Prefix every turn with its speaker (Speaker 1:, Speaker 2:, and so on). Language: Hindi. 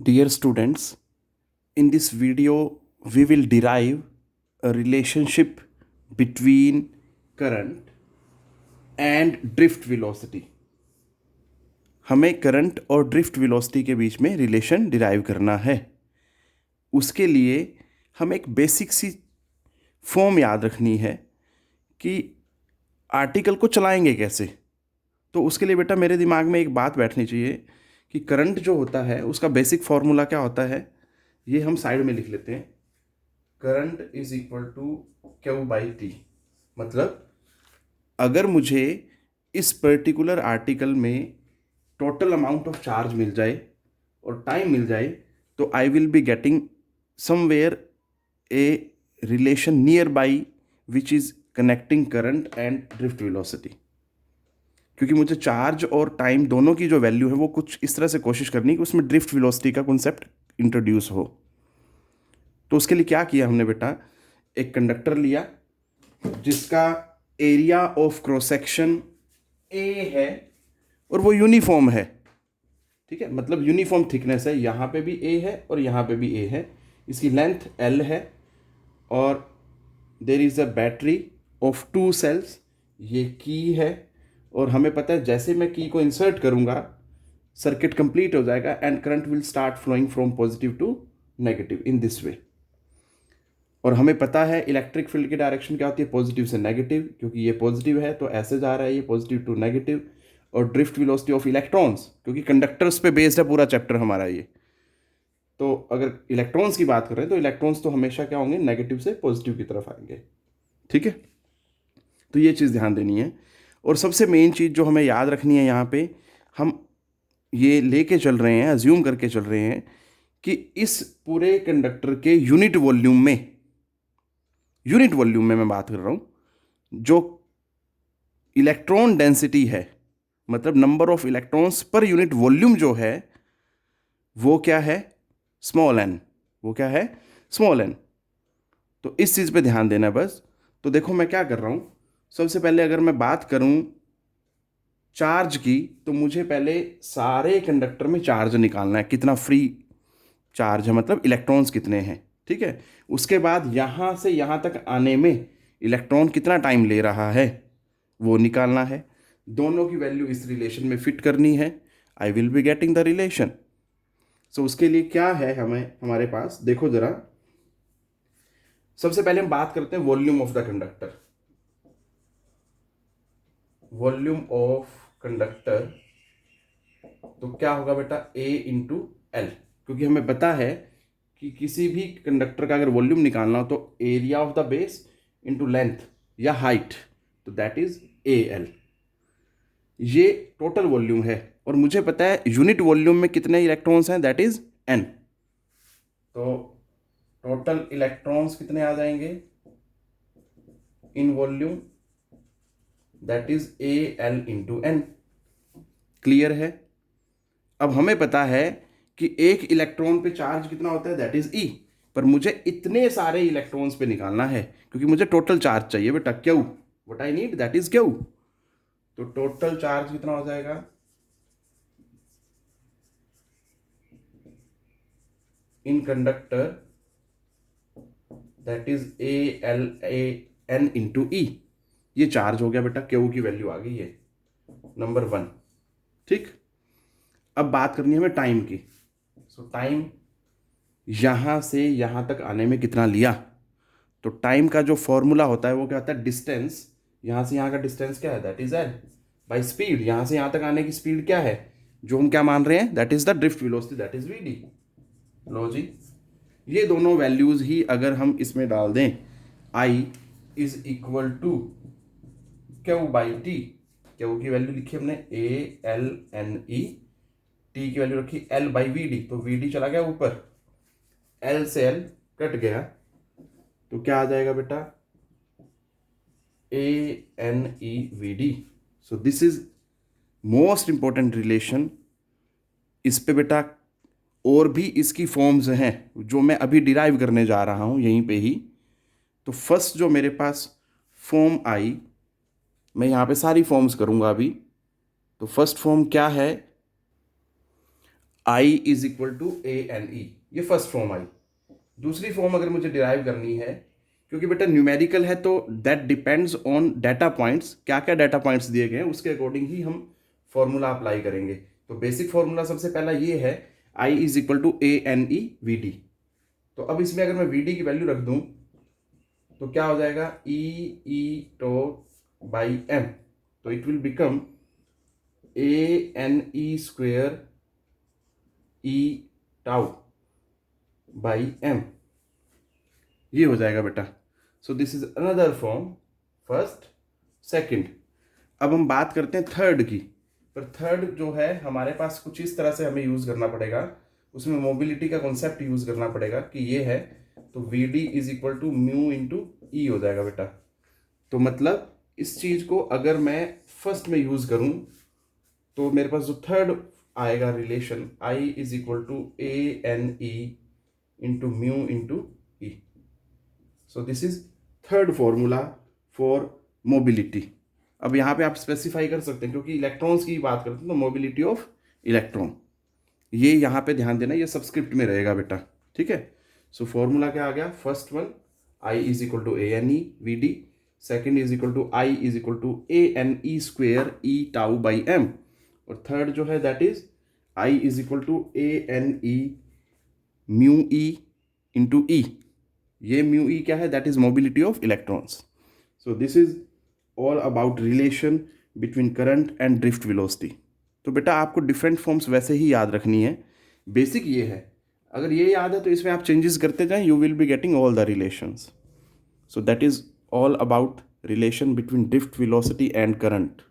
Speaker 1: Dear students, in this video, we will derive a relationship between current and drift velocity. हमें करंट और ड्रिफ्ट वेलोसिटी के बीच में रिलेशन डिराइव करना है. उसके लिए हम एक बेसिक सी फॉर्म याद रखनी है कि आर्टिकल को चलाएंगे कैसे. तो उसके लिए बेटा मेरे दिमाग में एक बात बैठनी चाहिए कि करंट जो होता है उसका बेसिक फॉर्मूला क्या होता है. ये हम साइड में लिख लेते हैं. Current is equal to Q by T. मतलब अगर मुझे इस पर्टिकुलर आर्टिकल में टोटल अमाउंट ऑफ चार्ज मिल जाए और टाइम मिल जाए तो I will be getting somewhere a relation near by which is connecting current and drift velocity. क्योंकि मुझे चार्ज और टाइम दोनों की जो वैल्यू है वो कुछ इस तरह से कोशिश करनी कि उसमें ड्रिफ्ट वेलोसिटी का कॉन्सेप्ट इंट्रोड्यूस हो. तो उसके लिए क्या किया हमने बेटा, एक कंडक्टर लिया जिसका area of cross section A है और वो यूनिफॉर्म है. ठीक है, मतलब यूनिफॉर्म थिकनेस है. यहाँ पे भी ए है और यहाँ पे भी ए है. इसकी लेंथ एल है और there is a battery of 2 cells. ये की है और हमें पता है जैसे मैं की को इंसर्ट करूँगा सर्किट कंप्लीट हो जाएगा and current will start flowing from positive to negative in this way. और हमें पता है इलेक्ट्रिक फील्ड की डायरेक्शन क्या होती है, पॉजिटिव से नेगेटिव. क्योंकि ये पॉजिटिव है तो ऐसे जा रहा है ये पॉजिटिव टू नेगेटिव. और ड्रिफ्ट वेलोसिटी ऑफ इलेक्ट्रॉन्स, क्योंकि कंडक्टर्स पे बेस्ड है पूरा चैप्टर हमारा ये, तो अगर इलेक्ट्रॉन्स की बात कर रहे हैं तो इलेक्ट्रॉन्स तो हमेशा क्या होंगे, नेगेटिव से पॉजिटिव की तरफ आएंगे. ठीक है, तो ये चीज़ ध्यान देनी है. और सबसे मेन चीज़ जो हमें याद रखनी है यहाँ पे, हम ये लेके चल रहे हैं, अज्यूम करके चल रहे हैं कि इस पूरे कंडक्टर के यूनिट वॉल्यूम में मैं बात कर रहा हूँ, जो इलेक्ट्रॉन डेंसिटी है, मतलब number of electrons per unit volume जो है वो क्या है, स्मॉल एन. वो क्या है, स्मॉल एन. तो इस चीज़ पे ध्यान देना बस. तो देखो मैं क्या कर रहा हूँ, सबसे पहले अगर मैं बात करूँ चार्ज की तो मुझे पहले सारे कंडक्टर में चार्ज निकालना है, कितना फ्री चार्ज है, मतलब इलेक्ट्रॉन्स कितने हैं. ठीक है, उसके बाद यहाँ से यहाँ तक आने में इलेक्ट्रॉन कितना टाइम ले रहा है वो निकालना है. दोनों की वैल्यू इस रिलेशन में फिट करनी है. I will be getting the relation. So उसके लिए क्या है हमें, हमारे पास देखो जरा. सबसे पहले हम बात करते हैं volume of the conductor. Volume of conductor तो क्या होगा बेटा, A इंटू एल. क्योंकि हमें पता है कि किसी भी कंडक्टर का अगर वॉल्यूम निकालना हो तो area of the base into length या हाइट, तो दैट इज AL. ये टोटल वॉल्यूम है और मुझे पता है यूनिट वॉल्यूम में कितने इलेक्ट्रॉन्स हैं, दैट इज N. तो टोटल इलेक्ट्रॉन्स कितने आ जाएंगे in volume, that is AL into N. Clear है. अब हमें पता है कि एक इलेक्ट्रॉन पे चार्ज कितना होता है, दैट इज E. पर मुझे इतने सारे इलेक्ट्रॉन्स पे निकालना है क्योंकि मुझे टोटल चार्ज चाहिए बेटा, Q. What I need, that is Q. तो टोटल चार्ज कितना हो जाएगा in conductor, that is ALAN into E. ये चार्ज हो गया बेटा, क्यू की वैल्यू आ गई है नंबर 1. ठीक, अब बात करनी है हमें टाइम की. सो टाइम यहां से यहां तक आने में कितना लिया. तो टाइम का जो फॉर्मूला होता है वो क्या होता है, डिस्टेंस. यहां से यहां का डिस्टेंस क्या है, that is L by speed. यहां से यहां तक आने की स्पीड क्या है, जो हम क्या मान रहे हैं, that is the drift velocity, that is VD. लो जी, ये दोनों वैल्यूज ही अगर हम इसमें डाल दें, I is equal to Q by T. Q की वैल्यू लिखी हमने ALNE, टी की वैल्यू रखी L बाई VD. तो VD चला गया ऊपर, L से L कट गया, तो क्या आ जाएगा बेटा, ANEVD. So this is most important relation. इस पे बेटा और भी इसकी फॉर्म्स हैं जो मैं अभी डिराइव करने जा रहा हूं यहीं पे ही. तो फर्स्ट जो मेरे पास फॉर्म आई, मैं यहाँ पे सारी फॉर्म्स करूँगा अभी. तो फर्स्ट फॉर्म क्या है, I is equal to A N E, ये फर्स्ट फॉर्म आई। दूसरी फॉर्म अगर मुझे डिराइव करनी है, क्योंकि बेटा न्यूमेरिकल है तो that depends on data points, क्या क्या डाटा पॉइंट्स दिए गए हैं उसके अकॉर्डिंग ही हम फॉर्मूला अप्लाई करेंगे। तो बेसिक फॉर्मूला सबसे पहला ये है, I is equal to A N E V D. तो अब इसमें अगर मैं वी डी की वैल्यू रख दूं तो क्या हो जाएगा, ई टॉट बाई एम, तो it will become A N E square E tau by M, ये हो जाएगा बेटा। So this is another form, first second. अब हम बात करते हैं थर्ड की, पर थर्ड जो है हमारे पास कुछ इस तरह से हमें यूज करना पड़ेगा, उसमें मोबिलिटी का कॉन्सेप्ट यूज करना पड़ेगा कि ये है, तो V D is equal to mu into E हो जाएगा बेटा। तो मतलब इस चीज को अगर मैं फर्स्ट में यूज करूं तो मेरे पास जो थर्ड आएगा relation, I is equal to A N E into mu into E. So this is third formula for mobility. अब यहाँ पे आप स्पेसिफाई कर सकते हैं, क्योंकि इलेक्ट्रॉन्स की बात करते हैं तो मोबिलिटी ऑफ इलेक्ट्रॉन, ये यहाँ पे ध्यान देना, ये सबस्क्रिप्ट में रहेगा बेटा, ठीक है। सो फॉर्मूला क्या आ गया, first one I is equal to A N E V D, second is equal to I is equal to A N E square E tau by M, और थर्ड जो है that is I is equal to A N E mu E into E. ये म्यू ई क्या है, that is mobility of electrons. So this is all about relation between current and drift velocity. तो बेटा आपको डिफरेंट फॉर्म्स वैसे ही याद रखनी है, बेसिक ये है, अगर ये याद है तो इसमें आप चेंजेस करते जाएं, you will be getting all the relations. So that is all about relation between drift velocity and current.